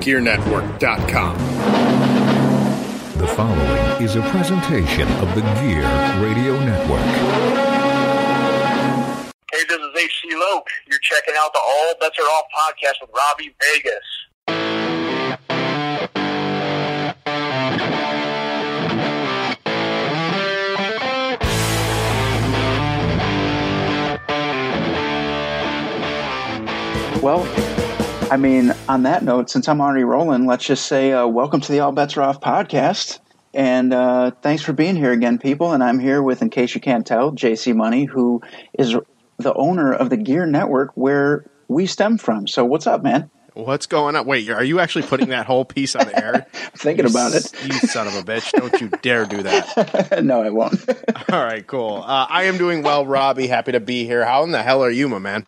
GereNetwork.com. The following is a presentation of the GERE Radio Network. Hey, this is H.C. Loke. You're checking out the All Bets Are Off podcast with Robbie Vegas. Well, I mean, on that note, since I'm already rolling, let's just say welcome to the All Bets Are Off podcast. And thanks for being here again, people. And I'm here with, in case you can't tell, JC Money, who is the owner of the GERE Network, where we stem from. So what's up, man? What's going on? Wait, are you actually putting that whole piece on the air? Thinking about it. You son of a bitch. Don't you dare do that. No, I won't. All right, cool. I am doing well, Robbie. Happy to be here. How in the hell are you, my man?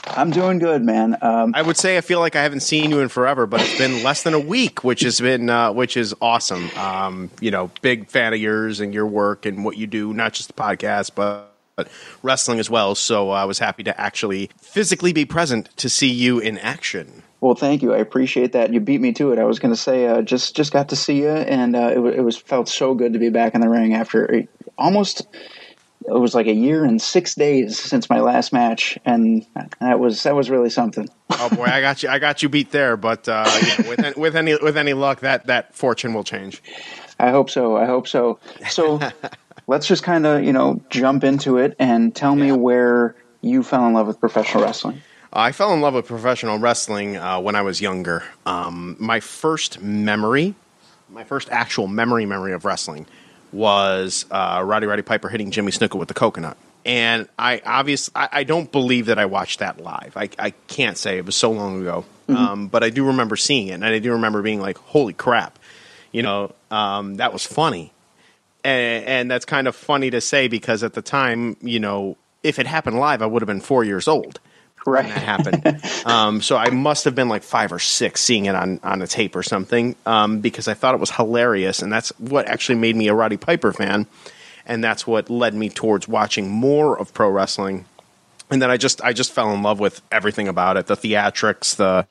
I'm doing good, man. I would say I feel like I haven't seen you in forever, but it's been less than a week, which is awesome. Big fan of yours and your work and what you do, not just the podcast, but wrestling as well. So I was happy to actually physically be present to see you in action. Well, thank you. I appreciate that. You beat me to it. I was going to say, just got to see you, and it felt so good to be back in the ring after almost. It was like a year and 6 days since my last match, and that was really something. Oh boy, I got you beat there, but with any luck, that fortune will change. I hope so. So let's just kind of jump into it and tell me where you fell in love with professional wrestling. I fell in love with professional wrestling when I was younger. My first actual memory of wrestling was Roddy Piper hitting Jimmy Snuka with the coconut. And I don't believe that I watched that live. I can't say. It was so long ago. Mm-hmm. But I do remember seeing it, and I do remember being like, holy crap. That was funny. And that's kind of funny to say because at the time, if it happened live, I would have been 4 years old. Right. When that happened. So I must have been like 5 or 6 seeing it on a tape or something because I thought it was hilarious. And that's what actually made me a Roddy Piper fan. And that's what led me towards watching more of pro wrestling. And then I just fell in love with everything about it. The theatrics, the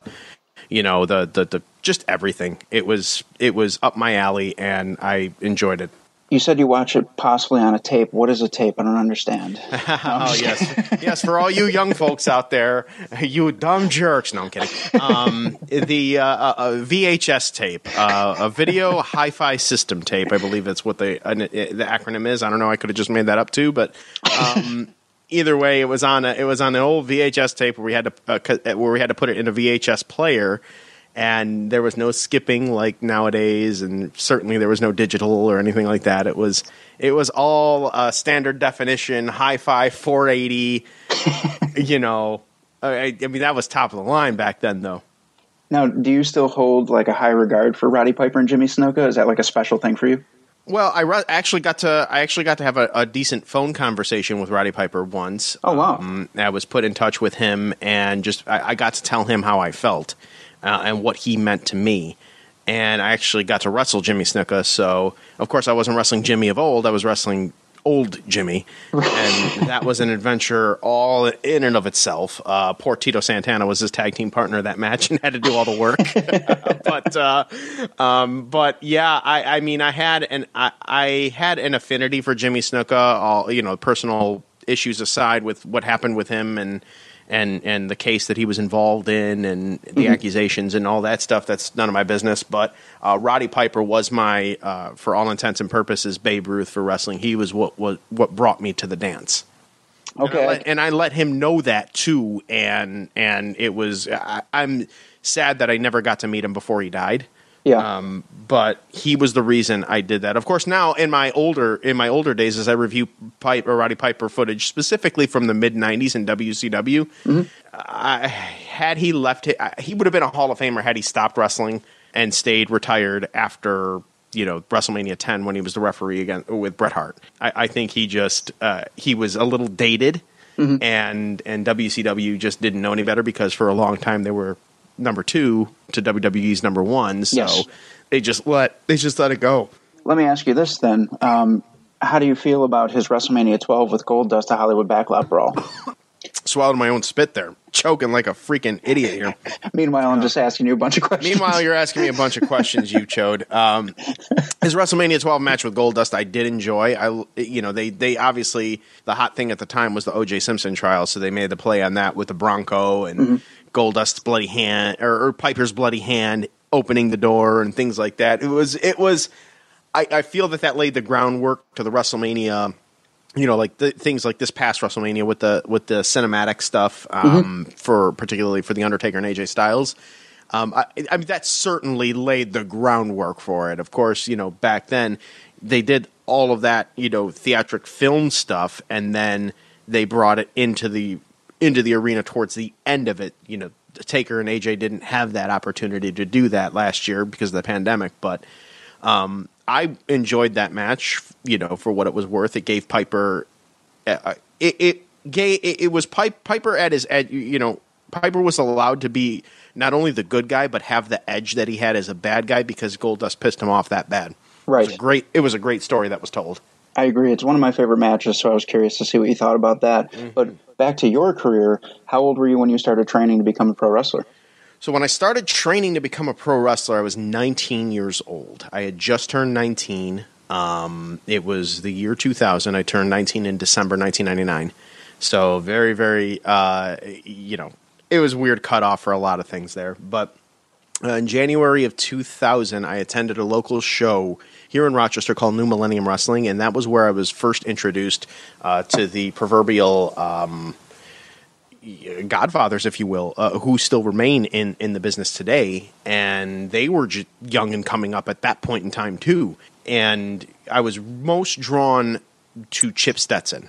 just everything. It was up my alley and I enjoyed it. You said you watch it possibly on a tape. What is a tape? I don't understand. Oh, yes. Yes, for all you young folks out there, you dumb jerks. No, I'm kidding. The VHS tape, a video hi-fi system tape, I believe that's what the acronym is. I don't know. I could have just made that up too, but either way, it was on an old VHS tape where we had to put it in a VHS player. And there was no skipping like nowadays, and certainly there was no digital or anything like that. It was all standard definition, hi-fi 480. I mean that was top of the line back then, though. Now, do you still hold like a high regard for Roddy Piper and Jimmy Snuka? Is that like a special thing for you? Well, I actually got to have a decent phone conversation with Roddy Piper once. Oh wow! I was put in touch with him, and I got to tell him how I felt. And what he meant to me. And I actually got to wrestle Jimmy Snuka. So, of course, I wasn't wrestling Jimmy of old. I was wrestling old Jimmy. And that was an adventure all in and of itself. Poor Tito Santana was his tag team partner that match and had to do all the work. But yeah, I mean, I had an affinity for Jimmy Snuka, all, personal issues aside with what happened with him and the case that he was involved in and the accusations and all that stuff. That's none of my business. But Roddy Piper was my, for all intents and purposes, Babe Ruth for wrestling. He was what brought me to the dance. Okay. And I let him know that too. And it was, I'm sad that I never got to meet him before he died. Yeah. But he was the reason I did that. Of course, now in my older days, as I review Roddy Piper footage, specifically from the mid '90s in WCW, had he left it, he would have been a Hall of Famer had he stopped wrestling and stayed retired after WrestleMania 10 when he was the referee again with Bret Hart. I think he just he was a little dated, and WCW just didn't know any better because for a long time they were number 2 to WWE's number 1, so they just let it go. Let me ask you this then: how do you feel about his WrestleMania 12 with Goldust, the Hollywood Backlot Brawl? swallowed my own spit there. Choking like a freaking idiot here. Meanwhile, I'm just asking you a bunch of questions. Meanwhile, you're asking me a bunch of questions, you chode. His WrestleMania 12 match with Goldust, I did enjoy. They obviously, the hot thing at the time was the O.J. Simpson trial, so they made the play on that with the Bronco and Goldust's bloody hand, or Piper's bloody hand opening the door and things like that. I feel that laid the groundwork to the WrestleMania. Like things like this past WrestleMania with the cinematic stuff, particularly for the Undertaker and AJ Styles. I mean, that certainly laid the groundwork for it. Of course, back then they did all of that, theatric film stuff, and then they brought it into the arena towards the end of it. Taker and AJ didn't have that opportunity to do that last year because of the pandemic, but I enjoyed that match, for what it was worth. It gave Piper, it was Piper at his edge. Piper was allowed to be not only the good guy, but have the edge that he had as a bad guy because Goldust pissed him off that bad. Right. It was a great story that was told. I agree. It's one of my favorite matches, so I was curious to see what you thought about that. Mm-hmm. But back to your career, how old were you when you started training to become a pro wrestler? So when I started training to become a pro wrestler, I was 19 years old. I had just turned 19. It was the year 2000. I turned 19 in December 1999. So very, very, it was a weird cutoff for a lot of things there. But in January of 2000, I attended a local show here in Rochester called New Millennium Wrestling, and that was where I was first introduced to the proverbial godfathers, if you will, who still remain in the business today, and they were young and coming up at that point in time too. And I was most drawn to Chip Stetson.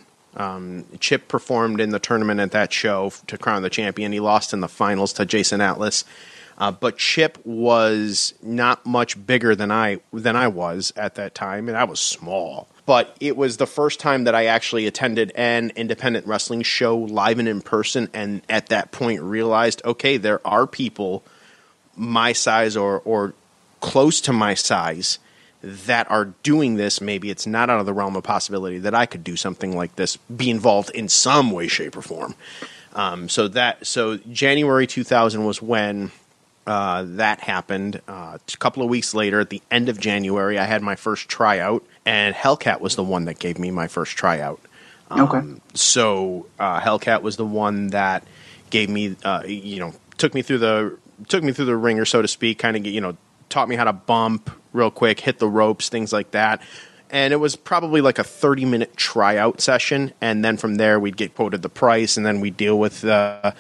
Chip performed in the tournament at that show to crown the champion. He lost in the finals to Jason Atlas, but Chip was not much bigger than I was at that time, and I was small. But it was the first time that I actually attended an independent wrestling show live and in person, and at that point realized, okay, there are people my size or close to my size that are doing this. Maybe it's not out of the realm of possibility that I could do something like this, be involved in some way, shape, or form. So January 2000 was when that happened. A couple of weeks later, at the end of January, I had my first tryout, and Hellcat was the one that gave me my first tryout. Okay. So Hellcat was the one that gave me, took me through the ringer, so to speak, kind of, taught me how to bump real quick, hit the ropes, things like that. And it was probably like a 30-minute tryout session, and then from there we'd get quoted the price, and then we'd deal with the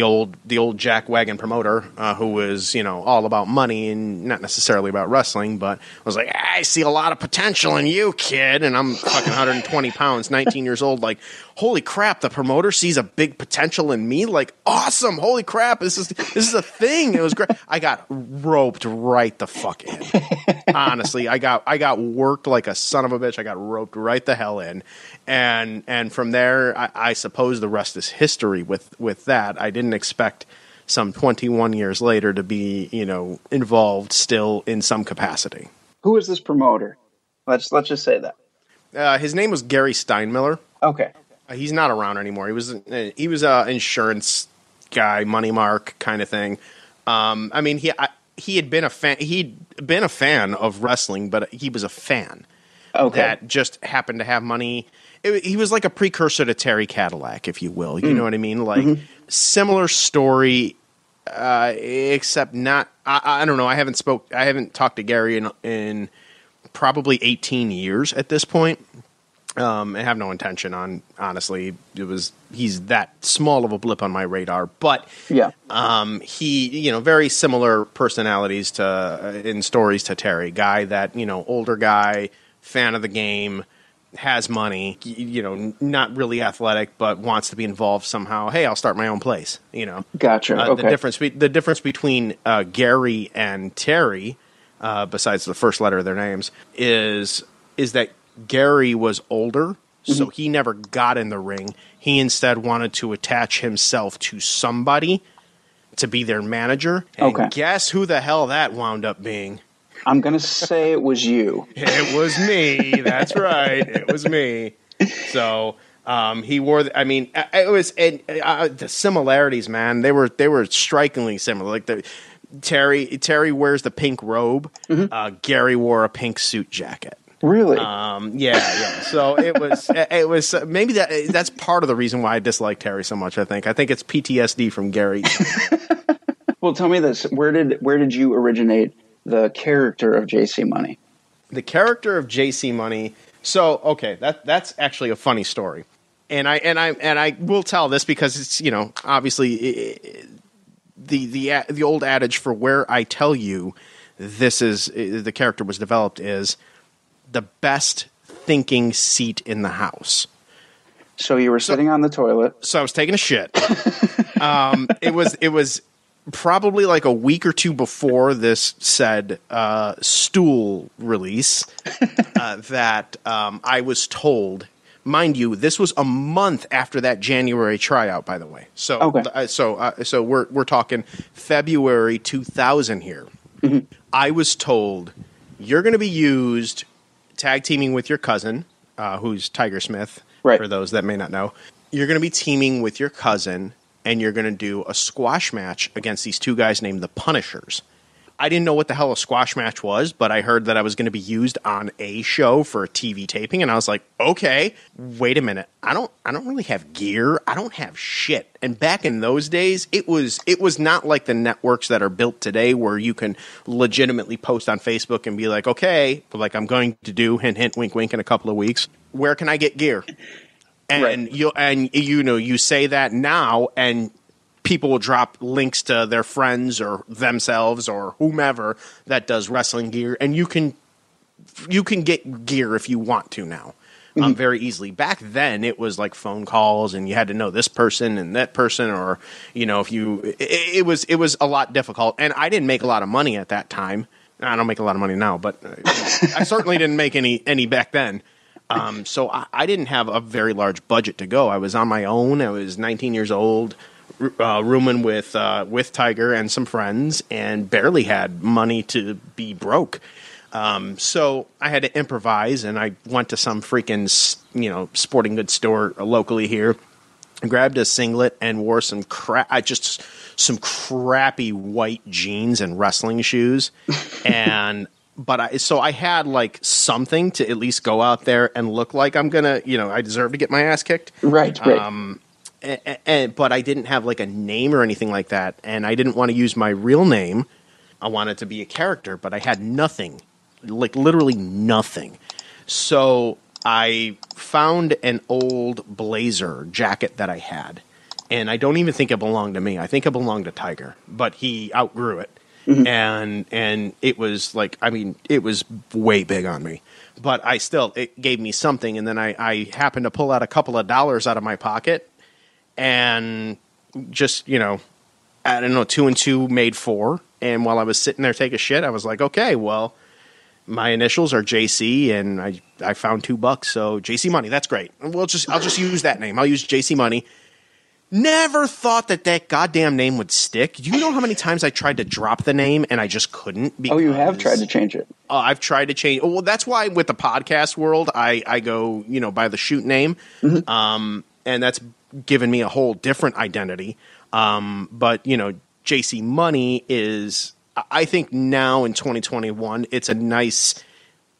old jackwagon promoter who was all about money and not necessarily about wrestling, but was like, I see a lot of potential in you, kid, and I'm fucking 120 pounds, 19 years old, like, holy crap, the promoter sees a big potential in me, like, awesome, holy crap, this is a thing. It was great. I got roped right the fuck in. Honestly, I got worked like a son of a bitch. I got roped right the hell in, and from there, I suppose the rest is history. With that, I didn't expect some 21 years later to be involved still in some capacity. Who is this promoter? Let's just say that. His name was Gary Steinmiller. Okay, he's not around anymore. He was a insurance guy, money mark kind of thing. I mean, he had been a fan. He'd been a fan of wrestling, but he was a fan that just happened to have money. He was like a precursor to Terry Cadillac, if you will. You know what I mean? Like similar story, except not. I don't know. I haven't talked to Gary in probably 18 years at this point. I have no intention on, honestly, he's that small of a blip on my radar, but yeah. He, very similar personalities in stories to Terry, guy that, older guy, fan of the game, has money, not really athletic, but wants to be involved somehow. Hey, I'll start my own place, Gotcha. Okay. The difference between Gary and Terry, besides the first letter of their names, is that Gary was older, so he never got in the ring. He instead wanted to attach himself to somebody to be their manager. And guess who the hell that wound up being? I'm going to say it was you. It was me. That's right. It was me. So He wore. It was the similarities, man. They were strikingly similar. Like Terry wears the pink robe. Mm-hmm. Gary wore a pink suit jacket. Really? Yeah. So it was maybe that's part of the reason why I dislike Terry so much. I think it's PTSD from Gary. Well, tell me this: where did you originate the character of JC Money? The character of JC Money. So okay, that's actually a funny story. And I will tell this because it's, obviously the old adage for where I tell you this is the character was developed is the best thinking seat in the house. So you were sitting on the toilet. So I was taking a shit. It was probably like a week or two before this said stool release that I was told. Mind you, this was a month after that January tryout, by the way. So, okay. So we're talking February 2000 here. Mm-hmm. I was told you're going to be used tag teaming with your cousin, who's Tiger Smith. Right. For those that may not know, you're going to be teaming with your cousin, and you're going to do a squash match against these two guys named the Punishers. I didn't know what the hell a squash match was, but I heard that I was going to be used on a show for a TV taping, and I was like, okay, wait a minute. I don't really have gear. I don't have shit. And back in those days, it was not like the networks that are built today where you can legitimately post on Facebook and be like, okay, like I'm going to do hint hint wink wink in a couple of weeks. Where can I get gear? And right. you say that now, and people will drop links to their friends or themselves or whomever that does wrestling gear, and you can get gear if you want to now, very easily. Back then, it was like phone calls, and you had to know this person and that person, or if it was a lot difficult. And I didn't make a lot of money at that time. I don't make a lot of money now, but I certainly didn't make any back then. So I didn't have a very large budget to go. I was on my own. I was 19 years old. Rooming with Tiger and some friends, and barely had money to be broke. So I had to improvise, and I went to some freaking sporting goods store locally here, grabbed a singlet, and wore some crappy white jeans and wrestling shoes, But I had like something to at least go out there and look like I'm gonna, I deserve to get my ass kicked, right. But I didn't have like a name or anything like that, and I didn't want to use my real name. I wanted to be a character, but I had nothing, like literally nothing. So I found an old blazer jacket that I had, and I don't even think it belonged to me. I think it belonged to Tiger, but he outgrew it. Mm-hmm. And it was like, it was way big on me, but it gave me something. And then I happened to pull out a couple of dollars out of my pocket. And just, I don't know, 2 and 2 made 4. And while I was sitting there taking a shit, I was like, okay, well, my initials are JC, and I found $2, so JC Money, that's great. I'll just use that name. I'll use JC Money. Never thought that goddamn name would stick. Do you know how many times I tried to drop the name and I just couldn't? Oh, you have tried to change it. I've tried to change. Well, that's why with the podcast world, I go, by the shoot name. Mm-hmm. And that's given me a whole different identity. But, JC Money is, I think now in 2021, it's a nice,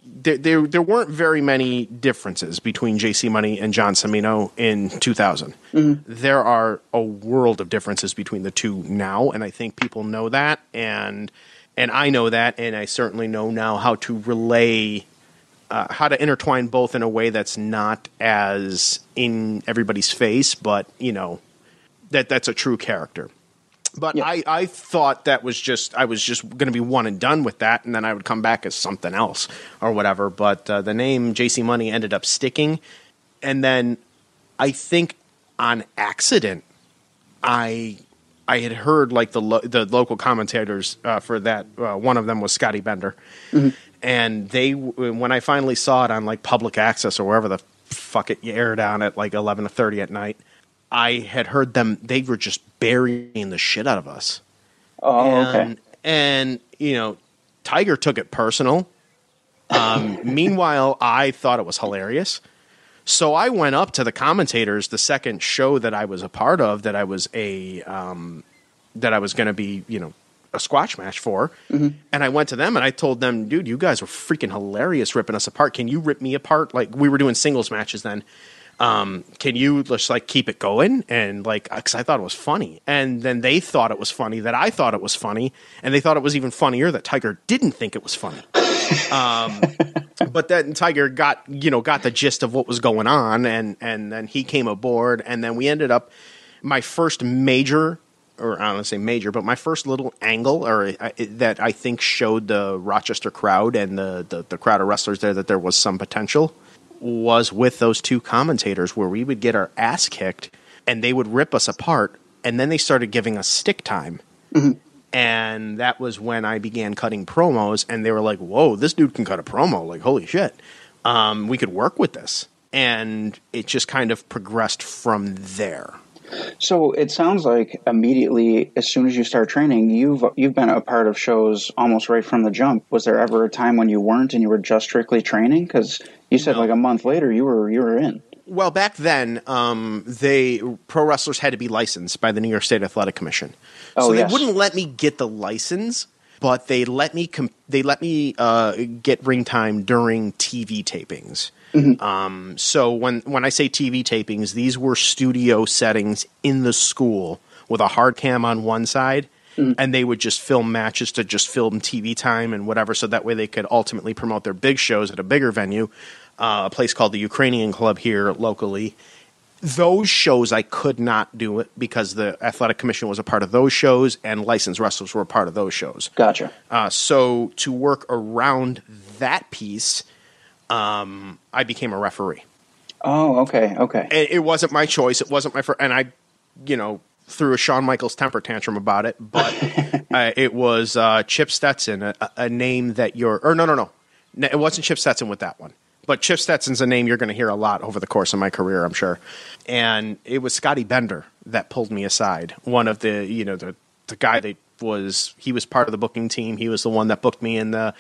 there weren't very many differences between JC Money and John Cimino in 2000. Mm-hmm. There are a world of differences between the two now, and I think people know that, and I know that, and I certainly know now how to relay, how to intertwine both in a way that's not as in everybody's face, but, that's a true character. But yeah. I thought I was just going to be one and done with that, and then I would come back as something else or whatever. But the name JC Money ended up sticking, and then I think on accident I had heard like the local commentators for that. One of them was Scotty Bender, mm-hmm. And when I finally saw it on like public access or wherever the fuck it aired on at like 11:30 at night. I had heard them, they were just burying the shit out of us. Oh, okay. And, Tiger took it personal. Meanwhile, I thought it was hilarious. So I went up to the commentators the second show that I was a part of, that I was going to be, a squash match for. Mm-hmm. And I went to them and I told them, dude, you guys were freaking hilarious ripping us apart. Can you rip me apart? Like, we were doing singles matches then. Can you just keep it going? And cause I thought it was funny. And then they thought it was funny that I thought it was funny. And they thought it was even funnier that Tiger didn't think it was funny. But then Tiger got the gist of what was going on, and then he came aboard, and then we ended up, my first major, or I don't want to say major, but my first little angle that I think showed the Rochester crowd and the crowd of wrestlers there that there was some potential, was with those two commentators, where we would get our ass kicked and they would rip us apart, and then they started giving us stick time. Mm-hmm. And that was when I began cutting promos, and they were like, whoa, this dude can cut a promo. Like, holy shit. We could work with this. And it just kind of progressed from there. So it sounds like immediately, as soon as you start training, you've been a part of shows almost right from the jump. Was there ever a time when you weren't and you were just strictly training? Because you said a month later you were in. Well, back then, pro wrestlers had to be licensed by the New York State Athletic Commission. So they wouldn't let me get the license, but they let me get ring time during TV tapings. Mm-hmm. So when I say TV tapings, these were studio settings in the school with a hard cam on one side, and they would just film matches to just film TV time and whatever, so that way they could ultimately promote their big shows at a bigger venue. A place called the Ukrainian Club here locally. Those shows I could not do it because the Athletic Commission was a part of those shows and licensed wrestlers were a part of those shows. Gotcha. So to work around that piece, I became a referee. Oh, okay. And it wasn't my choice. It wasn't my first, and I, threw a Shawn Michaels temper tantrum about it, but it was Chip Stetson, a name that no. It wasn't Chip Stetson with that one. But Chip Stetson's a name you're going to hear a lot over the course of my career, I'm sure. And it was Scotty Bender that pulled me aside. One of the guy that he was part of the booking team. He was the one that booked me in the,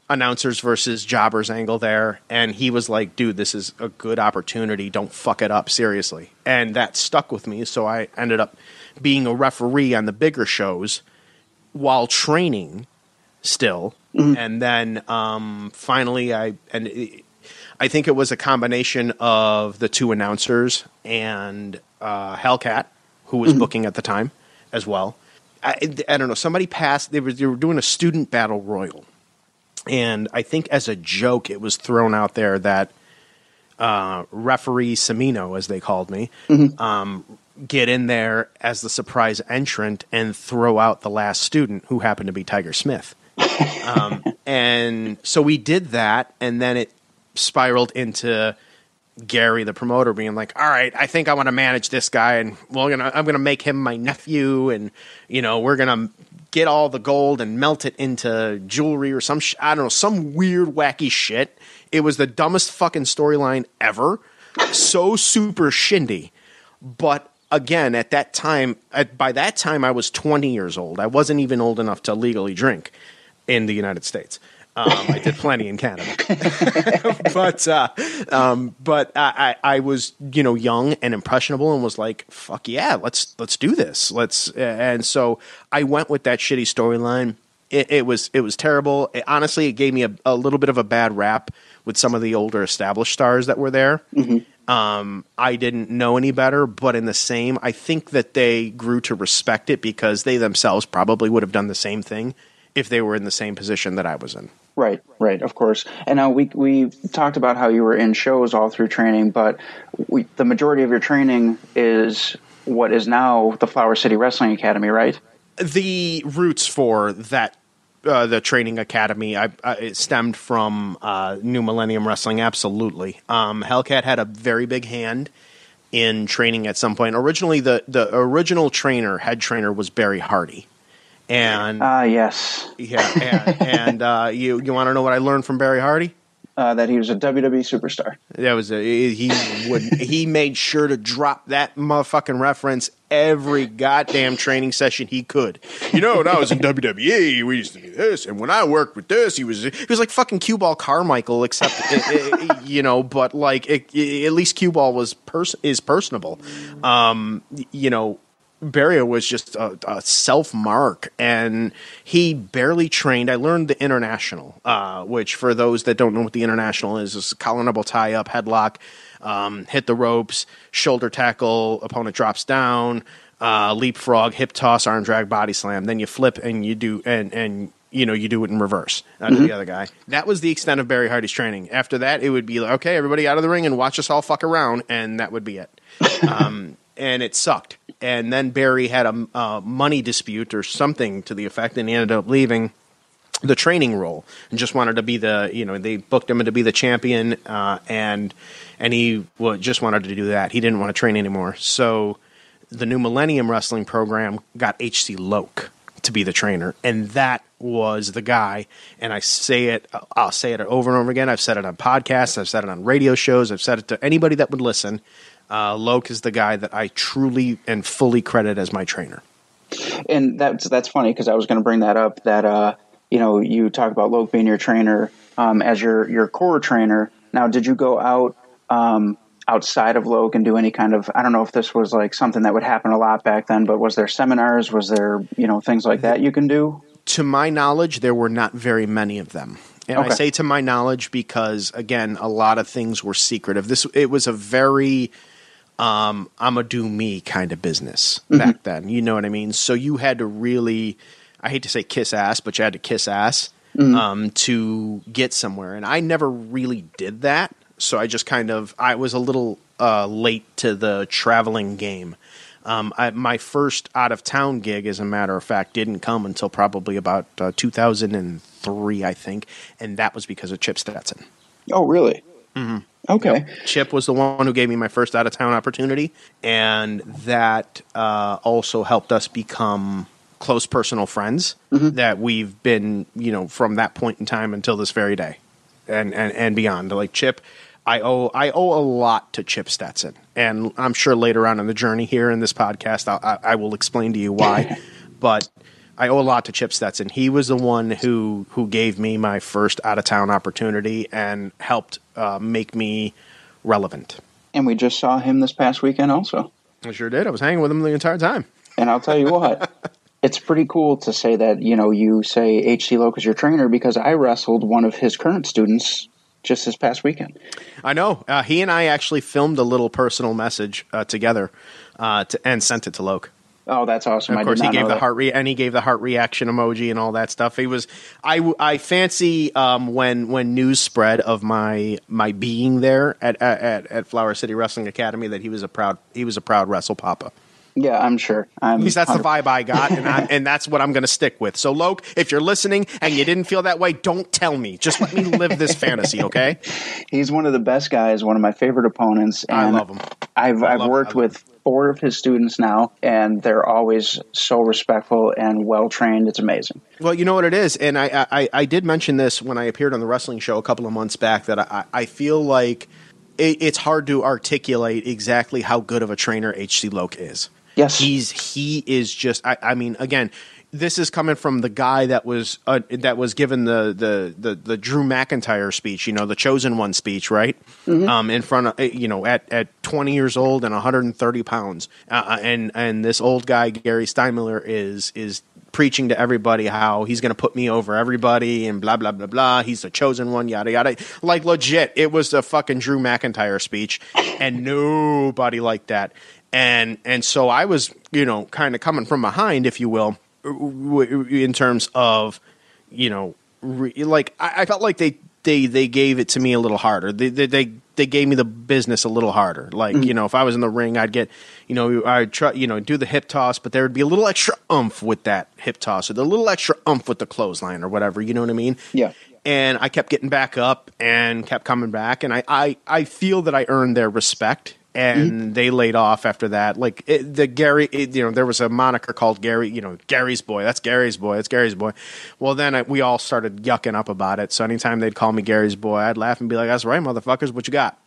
announcers versus jobbers angle there. And he was like, dude, this is a good opportunity. Don't fuck it up, seriously. And that stuck with me. So I ended up being a referee on the bigger shows while training still. Mm-hmm. And then finally I think it was a combination of the two announcers and Hellcat, who was booking at the time as well. I don't know. Somebody passed. They were doing a student battle royal. And I think as a joke, it was thrown out there that referee Semino, as they called me, get in there as the surprise entrant and throw out the last student, who happened to be Tiger Smith. And so we did that, and then it spiraled into Gary, the promoter, being like, all right, I think I want to manage this guy, and I'm gonna make him my nephew, and we're gonna get all the gold and melt it into jewelry or some some weird wacky shit. It was the dumbest fucking storyline ever. So super shindy. But again, at that time, by that time I was 20 years old. I wasn't even old enough to legally drink in the United States. I did plenty in Canada, but I was, young and impressionable and was like, fuck yeah, let's do this. And so I went with that shitty storyline. It was terrible. Honestly, it gave me a little bit of a bad rap with some of the older established stars that were there. Mm-hmm. I didn't know any better, but in the same, I think that they grew to respect it because they themselves probably would have done the same thing if they were in the same position that I was in. Right, of course. And now we talked about how you were in shows all through training, but the majority of your training is what is now the Flower City Wrestling Academy, right? The roots for that, the training academy, it stemmed from New Millennium Wrestling, absolutely. Hellcat had a very big hand in training at some point. Originally, the original head trainer was Barry Hardy. And yes, yeah, and you want to know what I learned from Barry Hardy? That he was a WWE superstar. That was he made sure to drop that motherfucking reference every goddamn training session he could. When I was in WWE, we used to do this, and when I worked with this, he was like fucking Cue Ball Carmichael, except but like at least Cue Ball is personable. Barry was just a self-mark, and he barely trained. I learned the International, which for those that don't know what the International is collar and elbow tie-up, headlock, hit the ropes, shoulder tackle, opponent drops down, leapfrog, hip toss, arm drag, body slam. Then you flip and you do you do it in reverse to the other guy. That was the extent of Barry Hardy's training. After that, it would be like, okay, everybody out of the ring and watch us all fuck around, and that would be it. And it sucked. And then Barry had a money dispute or something to the effect, and he ended up leaving the training role and just wanted to be they booked him to be the champion, and he just wanted to do that. He didn't want to train anymore. So the new Millennium Wrestling program got H.C. Loke to be the trainer, and that was the guy. And I'll say it over and over again. I've said it on podcasts. I've said it on radio shows. I've said it to anybody that would listen. Loke is the guy that I truly and fully credit as my trainer. And that's funny, because I was going to bring that up, that you talk about Loke being your trainer as your core trainer. Now, did you go out outside of Loke and do any kind of, I don't know if this was like something that would happen a lot back then, but was there seminars, was there things like that you can do? To my knowledge, there were not very many of them. And okay. I say to my knowledge because, again, a lot of things were secretive. It was a very I'm a do me kind of business back then. You know what I mean? So you had to really, I hate to say kiss ass, but you had to kiss ass to get somewhere. And I never really did that. So I just I was a little late to the traveling game. My first out-of-town gig, as a matter of fact, didn't come until probably about 2003, I think, and that was because of Chip Stetson. Oh, really? Mm-hmm. Okay. Yep. Chip was the one who gave me my first out-of-town opportunity, and that also helped us become close personal friends that we've been, from that point in time until this very day and beyond. Like Chip, I owe a lot to Chip Stetson, and I'm sure later on in the journey here in this podcast, I will explain to you why. But I owe a lot to Chip Stetson. He was the one who gave me my first out of town opportunity and helped make me relevant. And we just saw him this past weekend, also. I sure did. I was hanging with him the entire time. And I'll tell you what. It's pretty cool to say that you say H.C. Loke is your trainer, because I wrestled one of his current students just this past weekend. I know. He and I actually filmed a little personal message together and sent it to Loke. Oh, that's awesome! And of course, he gave the heart he gave the heart reaction emoji and all that stuff. He was. I fancy when news spread of my being there at Flower City Wrestling Academy that he was a proud Wrestle Papa. Yeah, I'm sure. At least that's 100%. The vibe I got, and that's what I'm going to stick with. So, Loke, if you're listening and you didn't feel that way, don't tell me. Just let me live this fantasy, okay? He's one of the best guys, one of my favorite opponents. And I love him. I've worked with 4 of his students now, and they're always so respectful and well-trained. It's amazing. Well, you know what it is, and I did mention this when I appeared on the wrestling show a couple of months back, that I feel like it's hard to articulate exactly how good of a trainer H.C. Loke is. Yes, he is just. I mean, again, this is coming from the guy that was given the Drew McIntyre speech, the Chosen One speech, right? Mm-hmm. In front of at 20 years old and 130 pounds, and this old guy Gary Steinmiller is preaching to everybody how he's going to put me over everybody and blah blah blah blah. He's the chosen one, yada yada. Like legit, it was the fucking Drew McIntyre speech, and nobody liked that. And so I was, kind of coming from behind, if you will, in terms of, I felt like they gave it to me a little harder. They gave me the business a little harder. Like, if I was in the ring, I'd get, I'd try, do the hip toss, but there would be a little extra oomph with that hip toss, or the little extra oomph with the clothesline or whatever. You know what I mean? Yeah. And I kept getting back up and kept coming back. And I feel that I earned their respect. and they laid off after that. Like there was a moniker called Gary, Gary's boy. That's Gary's boy. That's Gary's boy. Well, then we all started yucking up about it. So anytime they'd call me Gary's boy, I'd laugh and be like, "That's right, motherfuckers. What you got?"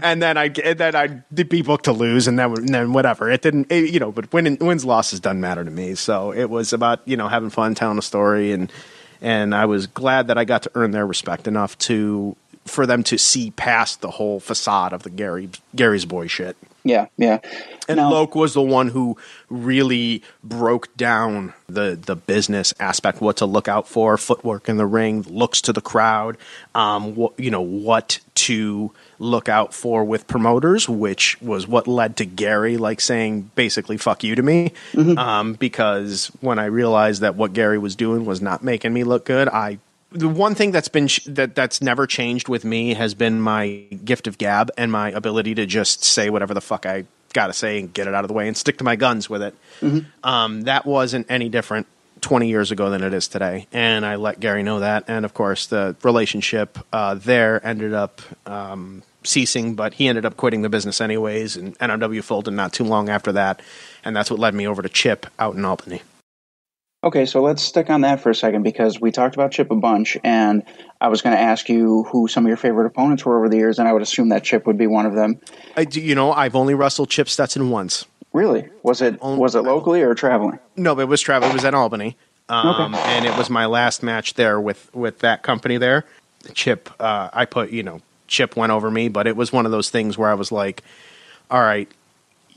And then I'd be booked to lose, and then whatever. It didn't, but wins, losses doesn't matter to me. So it was about having fun, telling a story, and I was glad that I got to earn their respect enough for them to see past the whole facade of the Gary's boy shit. Yeah. And Loke was the one who really broke down the business aspect, what to look out for, footwork in the ring, looks to the crowd, what to look out for with promoters, which was what led to Gary saying basically "fuck you" to me, because when I realized that what Gary was doing was not making me look good, the one thing that's never changed with me has been my gift of gab and my ability to just say whatever the fuck I gotta say and get it out of the way and stick to my guns with it. That wasn't any different 20 years ago than it is today, and I let Gary know that. And of course, the relationship there ended up ceasing, but he ended up quitting the business anyways, and NRW folded not too long after that, and that's what led me over to Chip out in Albany. Okay, so let's stick on that for a second, because we talked about Chip a bunch, and I was going to ask you who some of your favorite opponents were over the years, and I would assume that Chip would be one of them. I've only wrestled Chip Stetson once. Really? Was it locally or traveling? No, it was traveling. It was in Albany, Okay. and it was my last match there with that company there. Chip, Chip went over me, but it was one of those things where I was like, all right,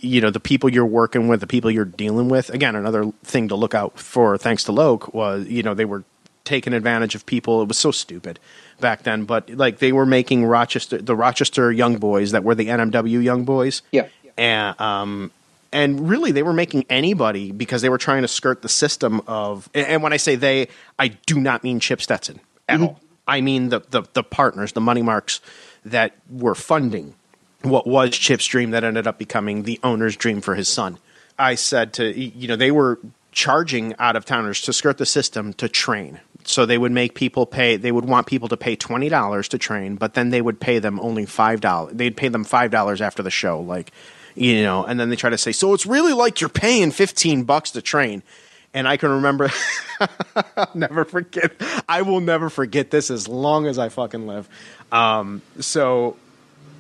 the people you're working with, the people you're dealing with. Again, another thing to look out for, thanks to Loke, was, they were taking advantage of people. It was so stupid back then, but they were making the Rochester young boys that were the NMW young boys. Yeah. And really they were making anybody, because they were trying to skirt the system of, and when I say they, I do not mean Chip Stetson at all. I mean the partners, the money marks that were funding what was Chip's dream that ended up becoming the owner's dream for his son. I said they were charging out-of-towners to skirt the system to train. So they would make people pay, they would want people to pay $20 to train, but then they would pay them only $5. They'd pay them $5 after the show, and then they try to say, so it's really like you're paying $15 to train. And I can remember, I will never forget this as long as I fucking live. So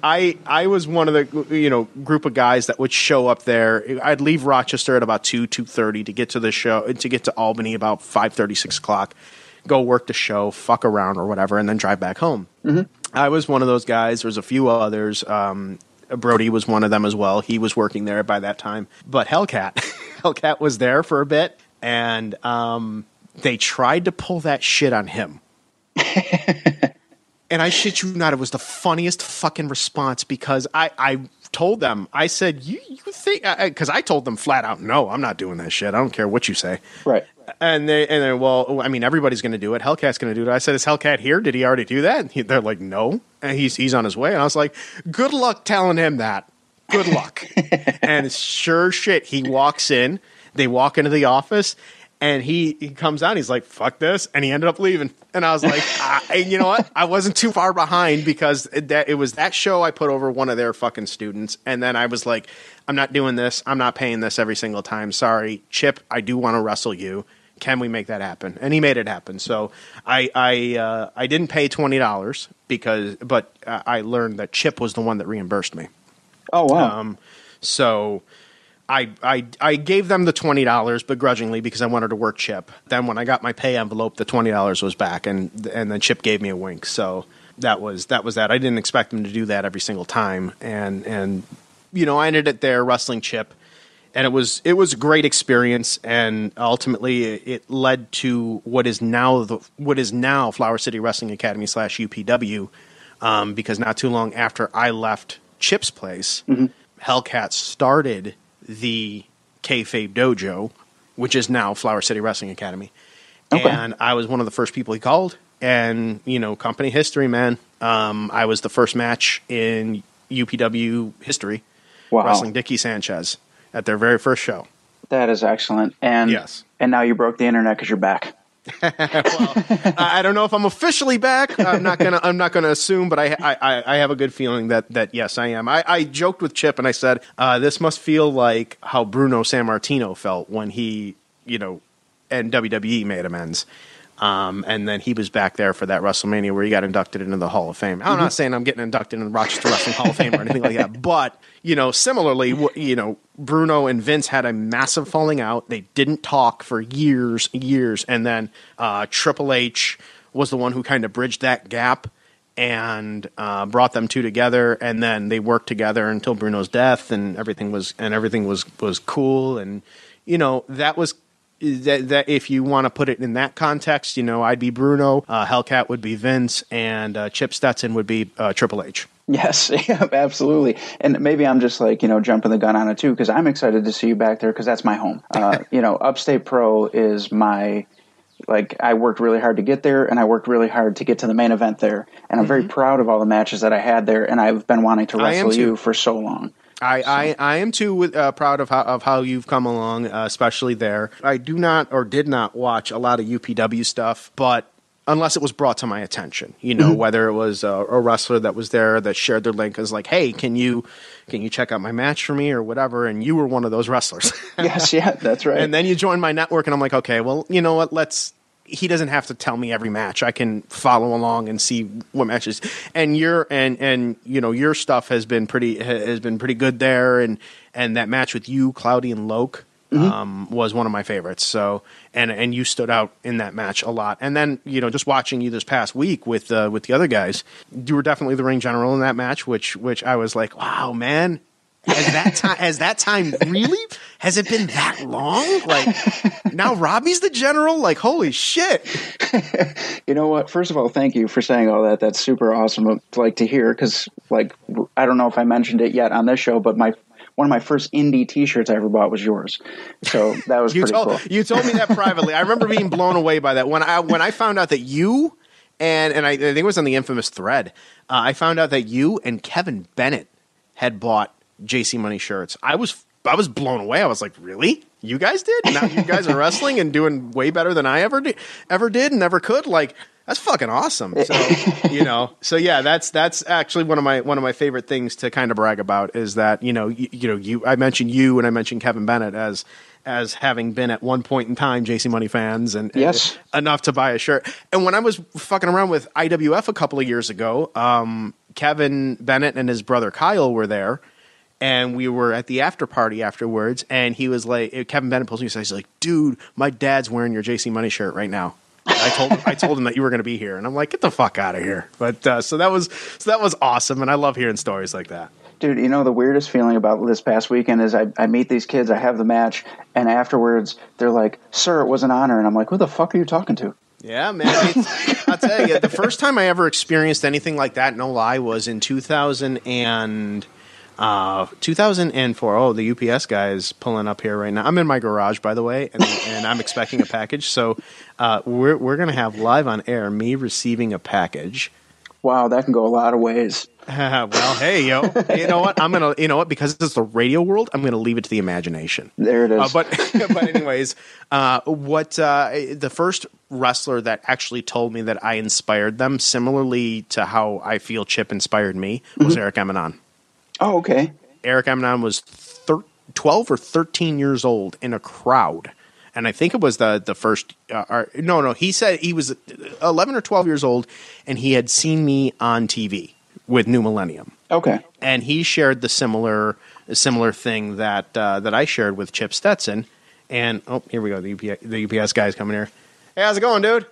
I was one of the group of guys that would show up there. I'd leave Rochester at about 2:30 to get to the show, to get to Albany about 5:30, 6 o'clock, go work the show, fuck around or whatever, and then drive back home. I was one of those guys. There's a few others. Brody was one of them as well. He was working there by that time. But Hellcat was there for a bit, and they tried to pull that shit on him. And I shit you not, it was the funniest fucking response, because I told them, I said, you think, because I told them flat out, no, I'm not doing that shit. I don't care what you say. Right. And they're, well, I mean, everybody's going to do it. Hellcat's going to do it. I said, is Hellcat here? Did he already do that? They're like, no. And he's on his way. And I was like, good luck telling him that. Good luck. And sure shit, he walks in. They walk into the office. And he comes out, he's like, fuck this. And he ended up leaving. And I was like, you know what? I wasn't too far behind, because it was that show I put over one of their fucking students. And then I was like, I'm not doing this. I'm not paying this every single time. Sorry, Chip, I do want to wrestle you. Can we make that happen? And he made it happen. So I didn't pay $20 but I learned that Chip was the one that reimbursed me. Oh, wow. So I gave them the $20 begrudgingly, because I wanted to work Chip. Then when I got my pay envelope, the $20 was back, and then Chip gave me a wink. So that was that. I didn't expect him to do that every single time, and I ended it there wrestling Chip, and it was a great experience, and ultimately it led to what is now Flower City Wrestling Academy / UPW, because not too long after I left Chip's place, Hellcat started the Kayfabe Dojo, which is now Flower City Wrestling Academy. Okay. And I was one of the first people he called. And, company history, man. I was the first match in UPW history, wrestling Dickie Sanchez at their very first show. That is excellent. And yes. And now you broke the internet because you're back. Well, I don't know if I'm officially back. I'm not gonna assume, but I have a good feeling that yes, I am. I joked with Chip and I said this must feel like how Bruno Sammartino felt when he, and WWE made amends. And then he was back there for that WrestleMania where he got inducted into the Hall of Fame. I'm not saying I'm getting inducted into the Rochester Wrestling Hall of Fame or anything like that, but similarly, Bruno and Vince had a massive falling out. They didn't talk for years, and then Triple H was the one who kind of bridged that gap and brought them two together, and then they worked together until Bruno's death, and everything was cool, and that was. That if you want to put it in that context, I'd be Bruno, Hellcat would be Vince, and Chip Stetson would be Triple H. Yes, yeah, absolutely. And maybe I'm just jumping the gun on it too, because I'm excited to see you back there because that's my home. Upstate Pro is my, I worked really hard to get there, and I worked really hard to get to the main event there. And I'm very proud of all the matches that I had there, and I've been wanting to wrestle you for so long. I am too proud of how you've come along, especially there. I do not or did not watch a lot of UPW stuff, but unless it was brought to my attention, whether it was a wrestler that was there that shared their link as hey, can you check out my match for me or whatever, and you were one of those wrestlers. Yes, yeah, that's right. And then you joined my network, and I'm like, okay, well, you know what, he doesn't have to tell me every match. I can follow along and see what matches. And your stuff has been pretty good there. And that match with you, Cloudy and Loke, was one of my favorites. So and you stood out in that match a lot. And then just watching you this past week with the other guys, you were definitely the ring general in that match, which I was like, wow, man. Has that time really? Has it been that long? Now Robbie's the general? Holy shit. You know what? First of all, thank you for saying all that. That's super awesome to hear, because I don't know if I mentioned it yet on this show, but one of my first indie T-shirts I ever bought was yours. So that was pretty cool. You told me that privately. I remember being blown away by that. When I found out that you, and I think it was on the infamous thread, I found out that you and Kevin Bennett had bought JC Money shirts. I was blown away. I was like, really? You guys did? Now you guys are wrestling and doing way better than I ever did and ever could. That's fucking awesome. So, so yeah, that's actually one of my favorite things to kind of brag about is that, I mentioned you and I mentioned Kevin Bennett as having been at one point in time JC Money fans and yes, enough to buy a shirt. And when I was fucking around with IWF a couple of years ago, Kevin Bennett and his brother Kyle were there. And we were at the after party afterwards, and he was like, Kevin Bennett pulls me aside. He's like, dude, my dad's wearing your JC Money shirt right now. I told him that you were going to be here, and I'm like, get the fuck out of here. But so that was awesome, and I love hearing stories like that. Dude, the weirdest feeling about this past weekend is I meet these kids, I have the match, and afterwards they're like, sir, it was an honor. And I'm like, who the fuck are you talking to? Yeah, man. I'll tell you, the first time I ever experienced anything like that, no lie, was in 2004. Oh, the UPS guy is pulling up here right now. I'm in my garage, by the way, and I'm expecting a package. So we're going to have live on air me receiving a package. Wow, that can go a lot of ways. Well, hey, you know what? Because it's the radio world, I'm gonna leave it to the imagination. There it is. But anyways, the first wrestler that actually told me that I inspired them, similarly to how I feel Chip inspired me, was Eric Eminon. Oh, okay. Eric Eminon was 12 or 13 years old in a crowd. And I think it was the first no, he said he was 11 or 12 years old, and he had seen me on TV with New Millennium. Okay. And he shared the similar thing that I shared with Chip Stetson. And, here we go. The UPS guy's coming here. Hey, how's it going, dude?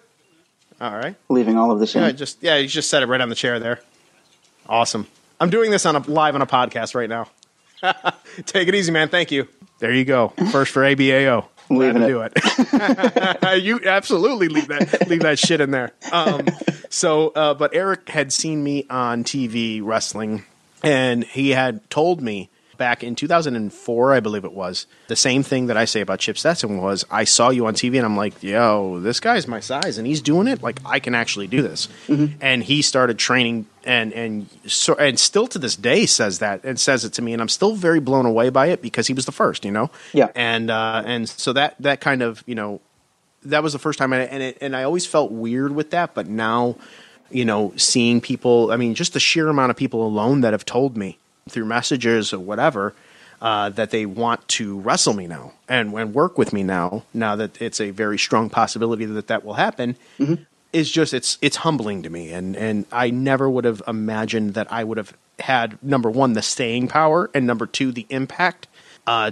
All right. Leaving all of this in. Yeah, you just set it right on the chair there. Awesome. I'm doing this live on a podcast right now. Take it easy, man. Thank you. There you go. First for ABAO. Leaving it. Do it. You absolutely leave that shit in there. But Eric had seen me on TV wrestling, and he had told me back in 2004, I believe it was, the same thing that I say about Chip Stetson was, I saw you on TV, and I'm like, yo, this guy's my size, and he's doing it. Like, I can actually do this. Mm-hmm. And he started training, and still to this day says that, and says it to me, and I'm still very blown away by it because he was the first, Yeah. And so that kind of, that was the first time, and I always felt weird with that. But now, seeing people, I mean, just the sheer amount of people alone that have told me through messages or whatever that they want to wrestle me now and work with me now that it's a very strong possibility that will happen, is just it's humbling to me, and I never would have imagined that I would have had, number one, the staying power, and number two, the impact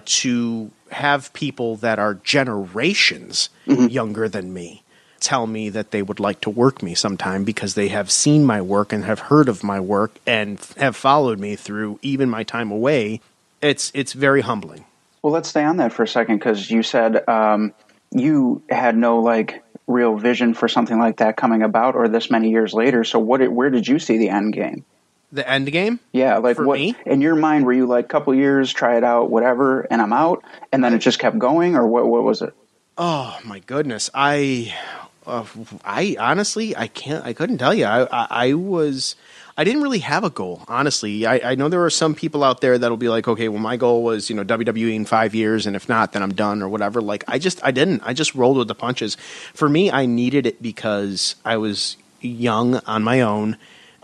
to have people that are generations younger than me tell me that they would like to work me sometime because they have seen my work and have heard of my work and have followed me through even my time away. It's very humbling. Well, let's stay on that for a second, because you said you had no real vision for something like that coming about, or this many years later. So where did you see the end game? The end game? Yeah, for what me? In your mind, were you couple years, try it out, whatever, and I'm out, and then it just kept going, or what was it? Oh my goodness, I honestly I couldn't tell you. I didn't really have a goal, honestly. I know there are some people out there that'll be like, okay, well, my goal was WWE in 5 years, and if not, then I'm done or whatever. I didn't. I just rolled with the punches. For me, I needed it because I was young on my own.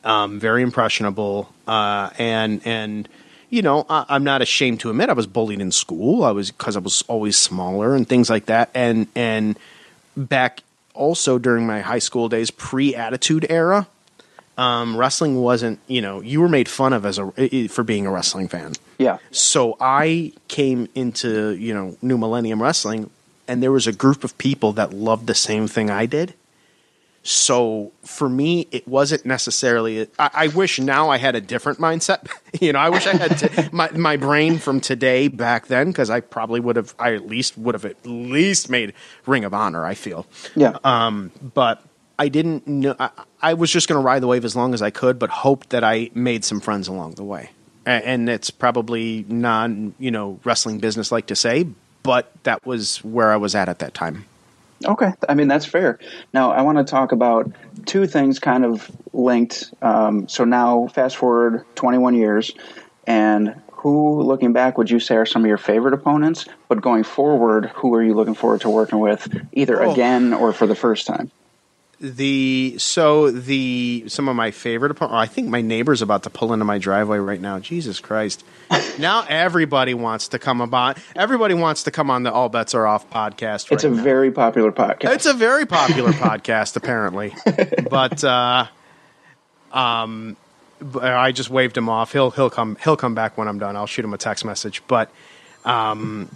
Very impressionable, and I'm not ashamed to admit I was bullied in school. Because I was always smaller and things like that. And back also during my high school days, pre-Attitude Era, wrestling wasn't, you were made fun of for being a wrestling fan. Yeah. So I came into New Millennium Wrestling, and there was a group of people that loved the same thing I did. So for me, it wasn't necessarily. I wish now I had a different mindset. I wish I had my brain from today back then, because I probably would have. I at least made Ring of Honor. I feel. Yeah. But I didn't know. I was just going to ride the wave as long as I could, but hoped that I made some friends along the way. And it's probably wrestling business like to say, but that was where I was at that time. Okay. I mean, that's fair. Now, I want to talk about two things kind of linked. So now, fast forward 21 years, and who, looking back, would you say are some of your favorite opponents? But going forward, who are you looking forward to working with, either again or for the first time? Some of my favorite opponents. I think my neighbor's about to pull into my driveway right now. Jesus Christ! Now everybody wants to come on. Everybody wants to come on the All Bets Are Off podcast. It's a very popular podcast. It's a very popular podcast, apparently. But I just waved him off. He'll come back when I'm done. I'll shoot him a text message. But I'm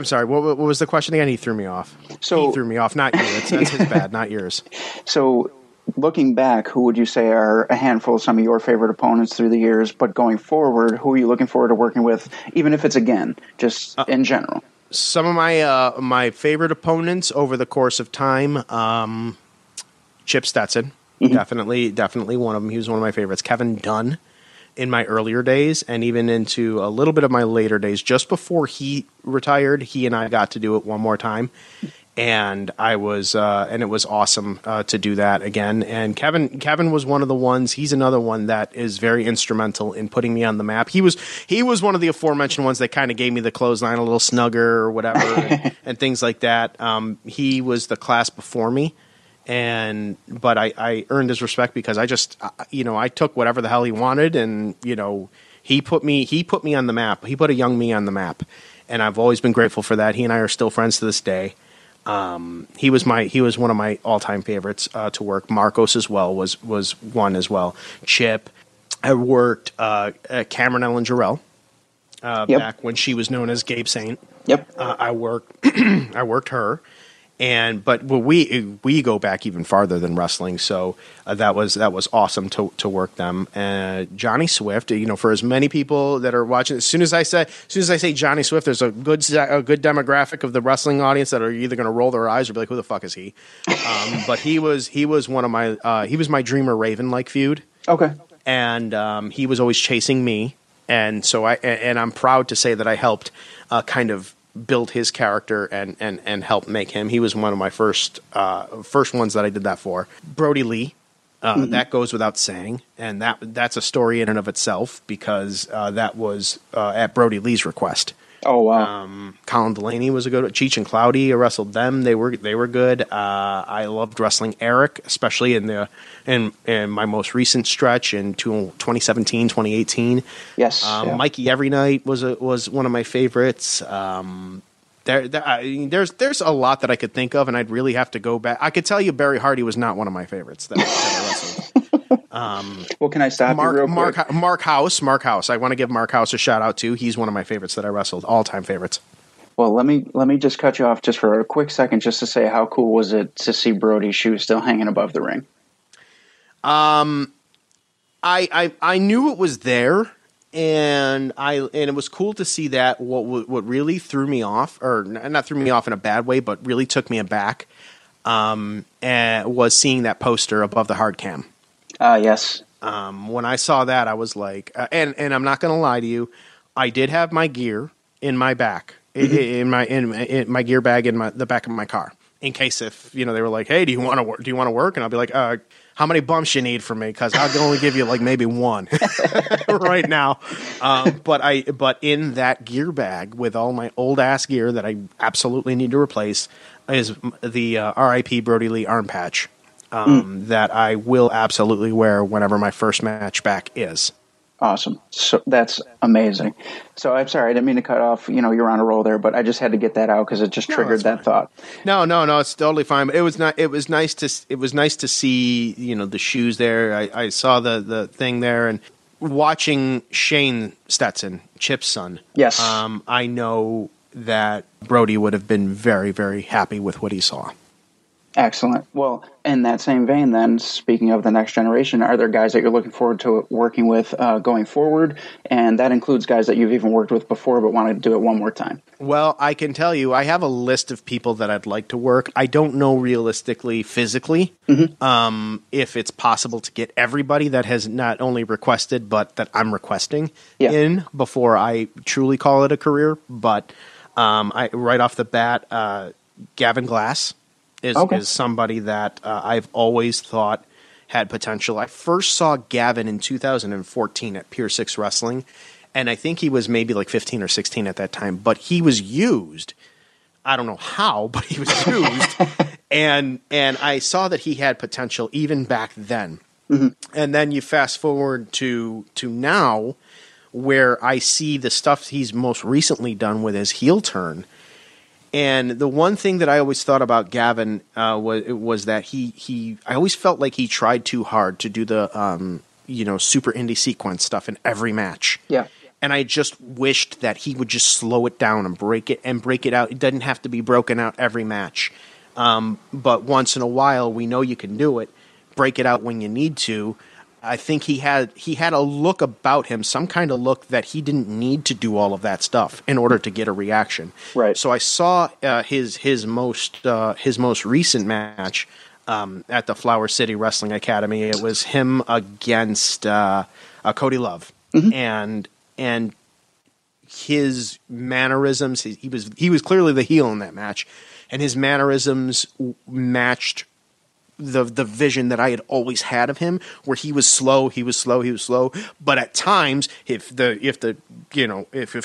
sorry. What was the question again? He threw me off. He threw me off, not you. That's his bad, not yours. So, looking back, who would you say are a handful of some of your favorite opponents through the years? But going forward, who are you looking forward to working with, even if it's again, just in general? Some of my favorite opponents over the course of time, Chip Stetson, definitely one of them. He was one of my favorites. Kevin Dunn. In my earlier days, and even into a little bit of my later days, just before he retired, he and I got to do it one more time, and it was awesome to do that again. And Kevin was one of the ones. He's another one that is very instrumental in putting me on the map. He was one of the aforementioned ones that kind of gave me the clothesline a little snugger or whatever, and things like that. He was the class before me. But I earned his respect because I took whatever the hell he wanted, and he put me on the map. He put a young me on the map, and I've always been grateful for that. He and I are still friends to this day. He was one of my all-time favorites to work. Marcos as well was one as well. Chip. I worked Cameron Ellen Jarrell back when she was known as Gabe Saint. Yep. I worked her. But we go back even farther than wrestling, so that was awesome to work them. Johnny Swift, for as many people that are watching, as soon as I say Johnny Swift, there's a good demographic of the wrestling audience that are either going to roll their eyes or be like, "Who the fuck is he?" But he was one of my he was my Dreamer Raven feud. Okay, and he was always chasing me, and so I'm proud to say that I helped kind of build his character and help make him. He was one of my first ones that I did that for. Brody Lee, that goes without saying, and that's a story in and of itself because that was at Brody Lee's request. Oh wow. Colin Delaney was a good one. Cheech and Cloudy, I wrestled them. They were good. I loved wrestling Eric, especially in my most recent stretch in 2017, 2018. Yes. Yeah. Mikey Every Night was one of my favorites. There's a lot that I could think of, and I'd really have to go back. I could tell you Barry Hardy was not one of my favorites that I wrestled. Well, can I stop you real quick? Mark House. I want to give Mark House a shout out too. He's one of my favorites that I wrestled, all time favorites. Well, let me just cut you off just for a quick second, just to say how cool was it to see Brody's shoe still hanging above the ring? I knew it was there, and it was cool to see that. What really threw me off, or not threw me off in a bad way, but really took me aback, was seeing that poster above the hard cam. Yes. When I saw that, I was like, and I'm not going to lie to you, I did have my gear in my back, in my gear bag in the back of my car, in case if they were like, hey, do you want to work? Do you want to work? And I'll be like, how many bumps you need from me? Because I'll only give you like maybe one right now. But in that gear bag with all my old ass gear that I absolutely need to replace is the RIP Brody Lee arm patch. That I will absolutely wear whenever my first match back is. Awesome. So that's amazing. So I'm sorry, I didn't mean to cut off. You're on a roll there, but I just had to get that out because it just triggered that thought. No, it's totally fine. But it was not. It was nice to see the shoes there. I saw the thing there, and watching Shane Stetson, Chip's son. Yes. I know that Brody would have been very, very happy with what he saw. Excellent. Well, in that same vein, then, speaking of the next generation, are there guys that you're looking forward to working with going forward? And that includes guys that you've even worked with before but want to do it one more time. Well, I can tell you, I have a list of people that I'd like to work. I don't know realistically, physically, if it's possible to get everybody that has not only requested, but that I'm requesting in before I truly call it a career. But right off the bat, Gavin Glass is somebody that I've always thought had potential. I first saw Gavin in 2014 at Pier 6 Wrestling, and I think he was maybe like 15 or 16 at that time, but he was used. I don't know how, but he was used, and I saw that he had potential even back then. And then you fast forward to now, where I see the stuff he's most recently done with his heel turn. And the one thing that I always thought about Gavin was that I always felt like he tried too hard to do the super indie sequence stuff in every match. Yeah. And I just wished that he would just slow it down and break it out. It doesn't have to be broken out every match. But once in a while, we know you can do it. Break it out when you need to. I think he had a look about him, some kind of look that he didn't need to do all of that stuff in order to get a reaction. Right. So I saw his most recent match at the Flower City Wrestling Academy. It was him against Cody Love, and his mannerisms. He was clearly the heel in that match, and his mannerisms matched the vision that I had always had of him, where he was slow, but at times if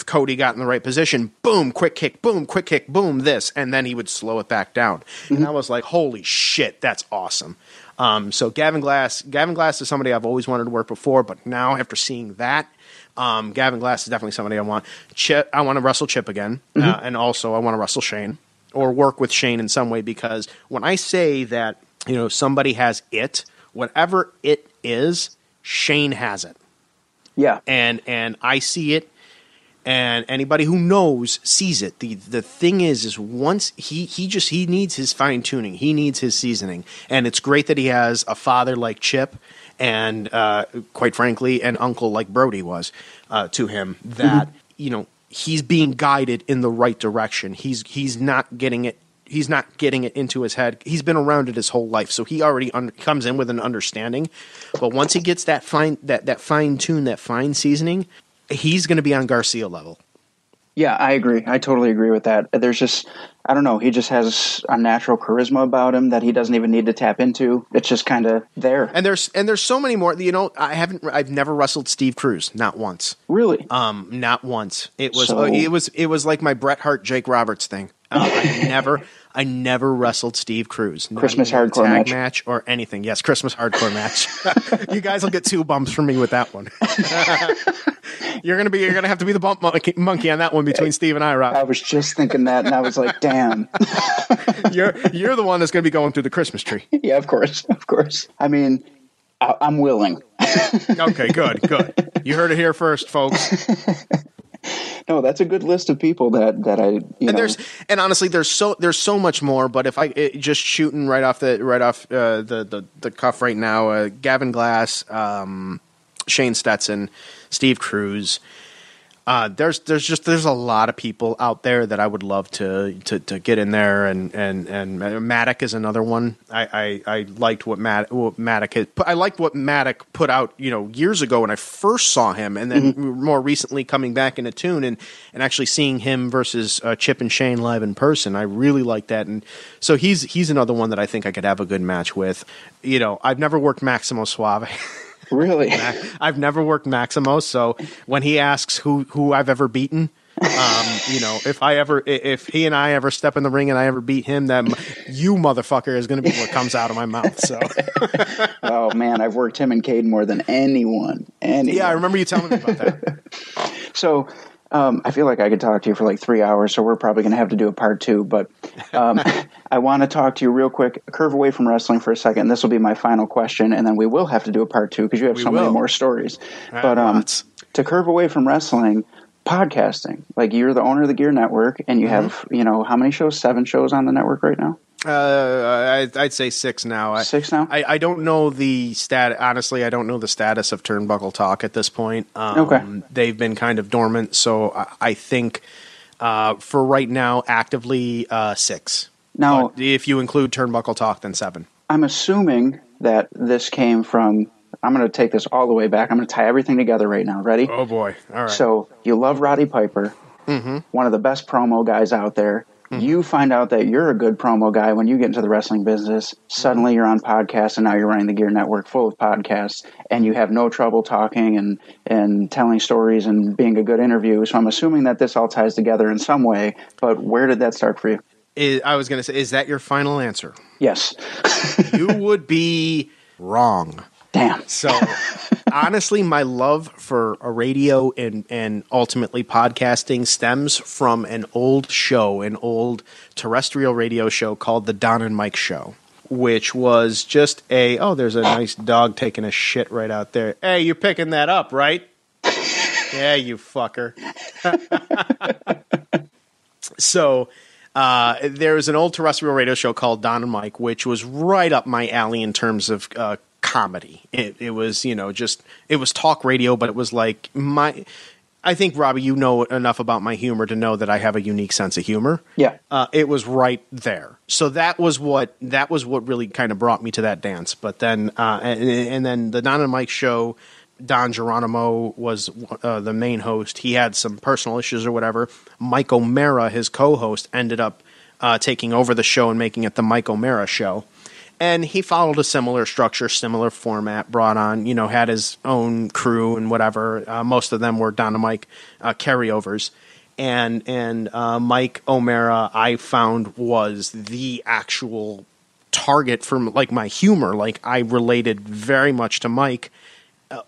Cody got in the right position, boom, quick kick, boom, this, and then he would slow it back down. And I was like, holy shit, that's awesome. So Gavin Glass is somebody I've always wanted to work before, but now after seeing that, Gavin Glass is definitely somebody I want. Chip, I want to wrestle Chip again, and also I want to wrestle Shane or work with Shane in some way, because when I say that somebody has it, whatever it is, Shane has it. Yeah. And I see it, and anybody who knows sees it. The thing is once he needs his fine tuning, he needs his seasoning, and it's great that he has a father like Chip, and quite frankly, an uncle like Brody was to him. That he's being guided in the right direction. He's not getting it. He's not getting it into his head. He's been around it his whole life, so he already comes in with an understanding. But once he gets that fine tune, that fine seasoning, he's going to be on Garcia level. Yeah, I agree. I totally agree with that. There's just, I don't know, he just has a natural charisma about him that he doesn't even need to tap into. It's just kind of there. And there's so many more. I've never wrestled Steve Cruz, not once. Really? Not once. It was like my Bret Hart Jake Roberts thing. I never wrestled Steve Cruz. Christmas hardcore match or anything. Yes, Christmas hardcore match. You guys will get 2 bumps from me with that one. You're gonna have to be the bump monkey on that one between Steve and I, Rob. I was just thinking that, and I was like, damn. You're the one that's gonna be going through the Christmas tree. Yeah, of course. I mean, I'm willing. Okay, good. You heard it here first, folks. No, that's a good list of people that I and honestly there's so much more. But if just shooting right off the cuff right now, Gavin Glass, Shane Stetson, Steve Cruz. There's a lot of people out there that I would love to get in there, and Maddock is another one. I liked what Maddock I liked what Maddock put out years ago when I first saw him, and then more recently coming back into tune and actually seeing him versus Chip and Shane live in person. I really like that, and so he's another one that I think I could have a good match with. I've never worked Maximo Suave. Really? I've never worked Maximo, so when he asks who I've ever beaten, if he and I ever step in the ring and I ever beat him, then you motherfucker is going to be what comes out of my mouth. So, oh man, I've worked him and Cade more than anyone. Yeah, I remember you telling me about that. So, I feel like I could talk to you for like 3 hours, so we're probably going to have to do a part 2. But I want to talk to you real quick, curve away from wrestling for a second. This will be my final question, and then we will have to do a part 2 because you have many more stories. But to curve away from wrestling, podcasting, like you're the owner of the GERE Network, and you have, how many shows? 7 shows on the network right now? I'd say 6 now. 6 now? I don't know the stat. Honestly, I don't know the status of Turnbuckle Talk at this point. Okay. They've been kind of dormant, so I think for right now, actively 6. Now, but if you include Turnbuckle Talk, then 7. I'm assuming that this came from. I'm going to take this all the way back. I'm going to tie everything together right now. Ready? Oh boy! All right. So you love Roddy Piper, one of the best promo guys out there. You find out that you're a good promo guy when you get into the wrestling business. Suddenly you're on podcasts, and now you're running the GERE Network full of podcasts, and you have no trouble talking and telling stories and being a good interview. So I'm assuming that this all ties together in some way, but where did that start for you? I was going to say, is that your final answer? Yes. You would be wrong. Damn. So, honestly, my love for a radio and ultimately podcasting stems from an old terrestrial radio show called The Don and Mike Show, which was just there's a nice dog taking a shit right out there. Hey, you're picking that up, right? Yeah, you fucker. So, there was an old terrestrial radio show called Don and Mike, which was right up my alley in terms of comedy. It was, it was talk radio, but it was like I think, Robbie, you know enough about my humor to know that I have a unique sense of humor. Yeah. It was right there. So that was what really kind of brought me to that dance. But then, and then the Don and Mike Show, Don Geronimo was the main host. He had some personal issues or whatever. Mike O'Mara, his co-host, ended up taking over the show and making it the Mike O'Mara Show. And he followed a similar structure, similar format, brought on, had his own crew and whatever. Most of them were Don and Mike carryovers. And Mike O'Mara, I found, was the actual target for like my humor. Like, I related very much to Mike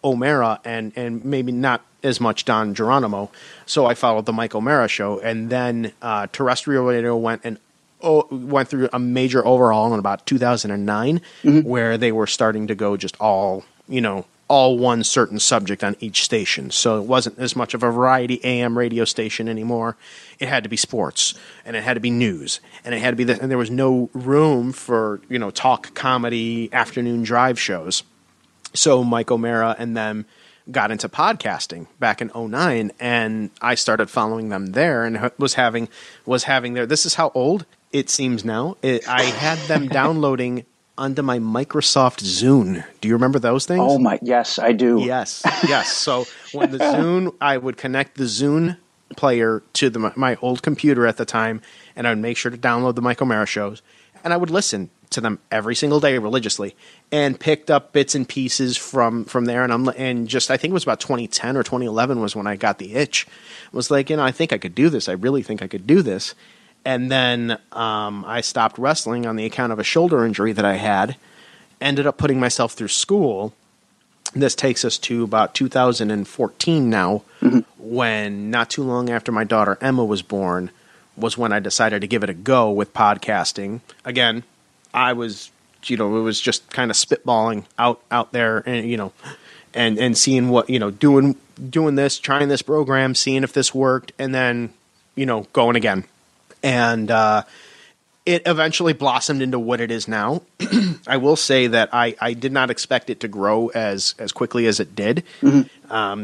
O'Mara and maybe not as much Don Geronimo. So I followed the Mike O'Mara Show. And then terrestrial radio went through a major overhaul in about 2009, where they were starting to go just all one certain subject on each station. So it wasn't as much of a variety AM radio station anymore. It had to be sports, and it had to be news, and it had to be and there was no room for, talk comedy afternoon drive shows. So Mike O'Mara and them got into podcasting back in 2009, and I started following them there and was having their, this is how old it seems now. I had them downloading onto my Microsoft Zune. Do you remember those things? Oh my, yes, I do. Yes. So when the Zune, I would connect the Zune player to my old computer at the time, and I would make sure to download the Mike O'Mara shows, and I would listen to them every single day religiously, and picked up bits and pieces from there. And just, I think it was about 2010 or 2011 was when I got the itch. It was like, I think I could do this. I really think I could do this. And then I stopped wrestling on the account of a shoulder injury that I had. Ended up putting myself through school. This takes us to about 2014 now, when not too long after my daughter Emma was born was when I decided to give it a go with podcasting. Again, I was, it was just kind of spitballing out there, and and seeing what, doing this, trying this program, seeing if this worked, and then going again, and it eventually blossomed into what it is now. I will say that I did not expect it to grow as quickly as it did.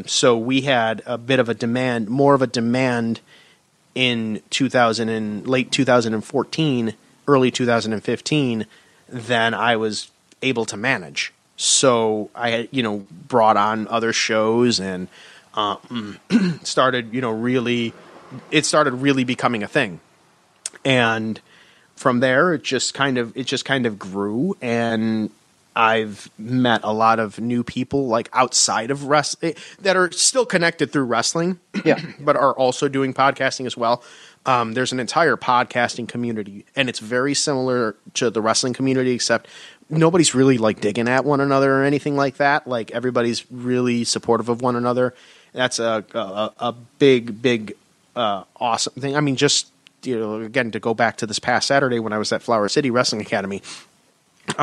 So we had a bit of a demand, more of a demand in late 2014, early 2015, than I was able to manage. So I had, brought on other shows and started, it started really becoming a thing. And from there, it just kind of grew, and I've met a lot of new people, like outside of wrestling, that are still connected through wrestling, but are also doing podcasting as well. There's an entire podcasting community, and it's very similar to the wrestling community, except nobody's really like digging at one another or anything like that. Like, everybody's really supportive of one another. That's a big awesome thing. I mean, just again, to go back to this past Saturday when I was at Flower City Wrestling Academy,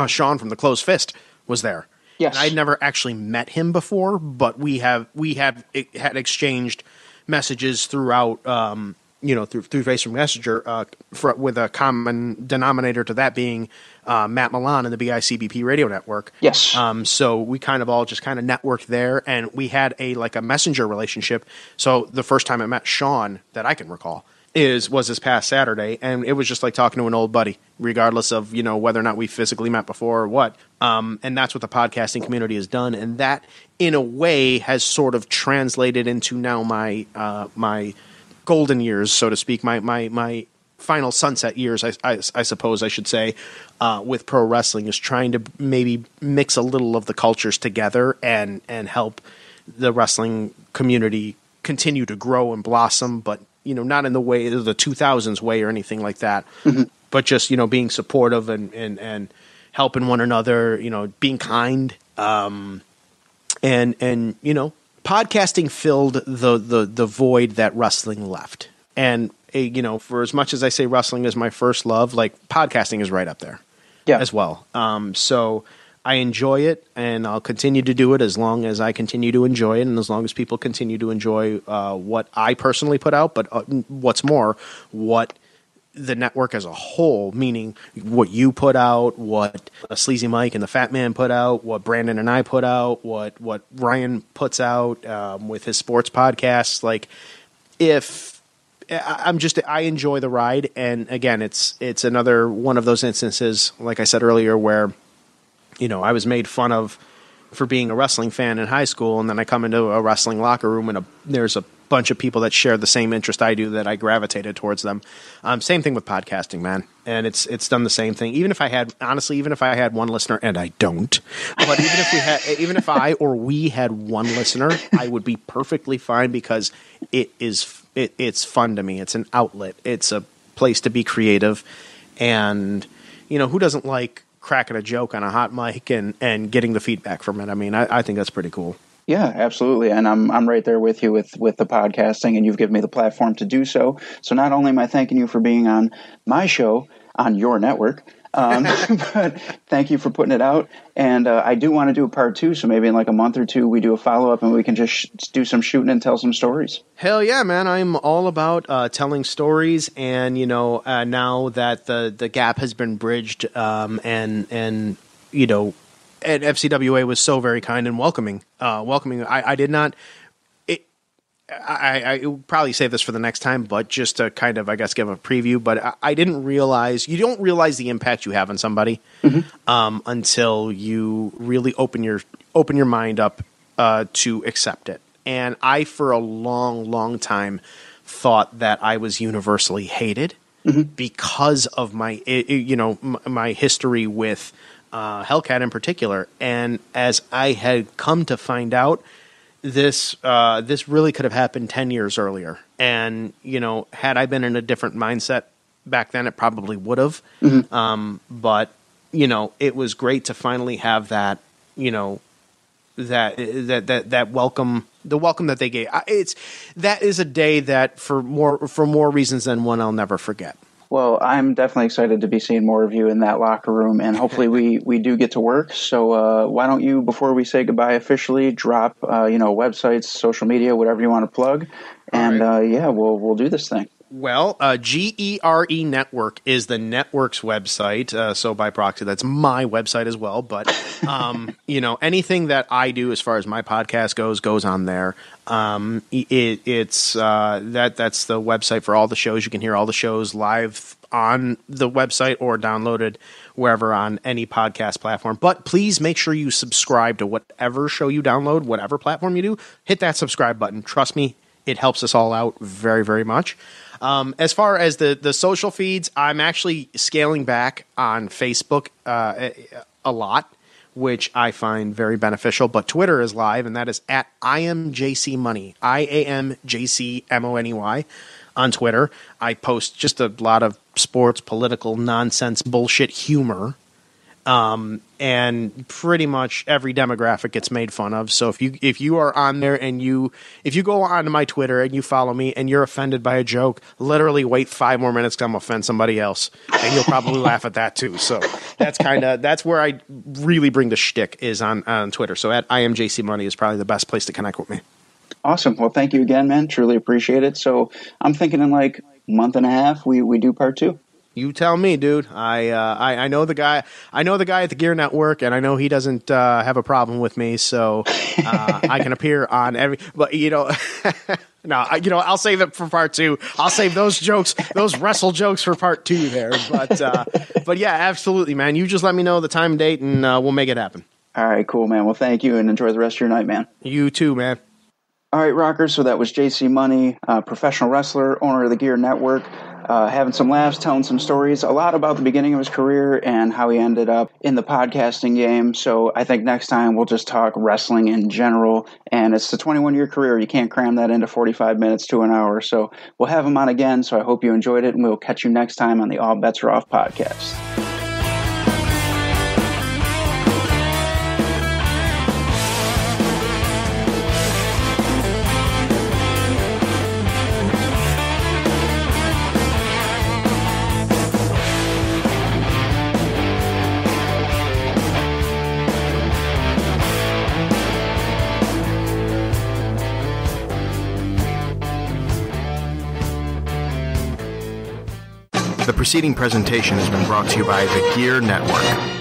Sean from the Closed Fist was there. Yes, and I'd never actually met him before, but we had exchanged messages throughout, through Facebook Messenger, with a common denominator to that being Matt Milan and the BICBP Radio Network. Yes. So we kind of all just kind of networked there, and we had a messenger relationship. So the first time I met Sean that I can recall was this past Saturday, and it was just like talking to an old buddy, regardless of whether or not we physically met before or what. And that's what the podcasting community has done, and that in a way has sort of translated into now my my golden years, so to speak, my final sunset years, I suppose I should say, with pro wrestling, is trying to maybe mix a little of the cultures together and help the wrestling community continue to grow and blossom, but not in the way of the 2000s way or anything like that, but just, being supportive and helping one another, being kind. And podcasting filled the void that wrestling left. And, for as much as I say wrestling is my first love, like, podcasting is right up there as well. So I enjoy it, and I'll continue to do it as long as I continue to enjoy it, and as long as people continue to enjoy what I personally put out, but what's more, what the network as a whole, meaning what you put out, what Sleazy Mike and the Fat Man put out, what Brandon and I put out, what Ryan puts out with his sports podcasts. Like, I enjoy the ride, and again, it's another one of those instances, like I said earlier, where I was made fun of for being a wrestling fan in high school, and then I come into a wrestling locker room, and there's a bunch of people that share the same interest I do, that I gravitated towards them. Same thing with podcasting, man, and it's done the same thing. Even if I had one listener, and I don't, but even if I or we had one listener, I would be perfectly fine, because it's fun to me. It's an outlet. It's a place to be creative, and who doesn't like cracking a joke on a hot mic and getting the feedback from it? I mean, I think that's pretty cool. Yeah, absolutely. And I'm right there with you with the podcasting, and you've given me the platform to do so. So not only am I thanking you for being on my show on your network, but thank you for putting it out. And I do want to do a part 2. So maybe in like a month or two, we do a follow-up, and we can just do some shooting and tell some stories. Hell yeah, man. I'm all about telling stories. And, now that the gap has been bridged, and FCWA was so very kind and welcoming. I did not. I will probably save this for the next time, but just to kind of, I guess, give a preview. But I didn't realize, you don't realize the impact you have on somebody until you really open your mind up to accept it. And I, for a long, long time, thought that I was universally hated because of my my history with Hellcat in particular. And as I had come to find out, this really could have happened 10 years earlier. And, had I been in a different mindset back then, it probably would have. But, it was great to finally have that, that welcome, the welcome that they gave. That is a day that for more reasons than one, I'll never forget. Well, I'm definitely excited to be seeing more of you in that locker room, and hopefully we do get to work. So why don't you, before we say goodbye officially, drop websites, social media, whatever you want to plug, and we'll do this thing. Well, GERE Network is the network's website, so by proxy, that's my website as well. But anything that I do as far as my podcast goes on there. It's that's the website for all the shows. You can hear all the shows live on the website or downloaded wherever on any podcast platform. But please make sure you subscribe to whatever show you download, whatever platform you do. Hit that subscribe button. Trust me, it helps us all out very, very much. As far as the social feeds, I'm actually scaling back on Facebook a lot, which I find very beneficial. But Twitter is live, and that is at IamJCMoney, IamJCMoney on Twitter. I post just a lot of sports, political nonsense, bullshit humor. And pretty much every demographic gets made fun of. So if you are on there and if you go onto my Twitter and you follow me and you're offended by a joke, literally wait 5 more minutes to offend somebody else, and you'll probably laugh at that too. So that's where I really bring the shtick is on Twitter. So at IamJCMoney is probably the best place to connect with me. Awesome. Well, thank you again, man. Truly appreciate it. So I'm thinking in like a month and a half, we do part 2. You tell me, dude. I know the guy. I know the guy at the GERE Network, and I know he doesn't have a problem with me. So I can appear on every. But no, I'll save it for part 2. I'll save those jokes, those wrestle jokes, for part 2 there. But yeah, absolutely, man. You just let me know the time and date, and we'll make it happen. All right, cool, man. Well, thank you, and enjoy the rest of your night, man. You too, man. All right, rockers. So that was JC Money, professional wrestler, owner of the GERE Network. Having some laughs, telling some stories, a lot about the beginning of his career and how he ended up in the podcasting game. So I think next time we'll just talk wrestling in general. And it's a 21-year career. You can't cram that into 45 minutes to an hour. So we'll have him on again. So I hope you enjoyed it, and we'll catch you next time on the All Bets Are Off podcast. The preceding presentation has been brought to you by the GERE Network.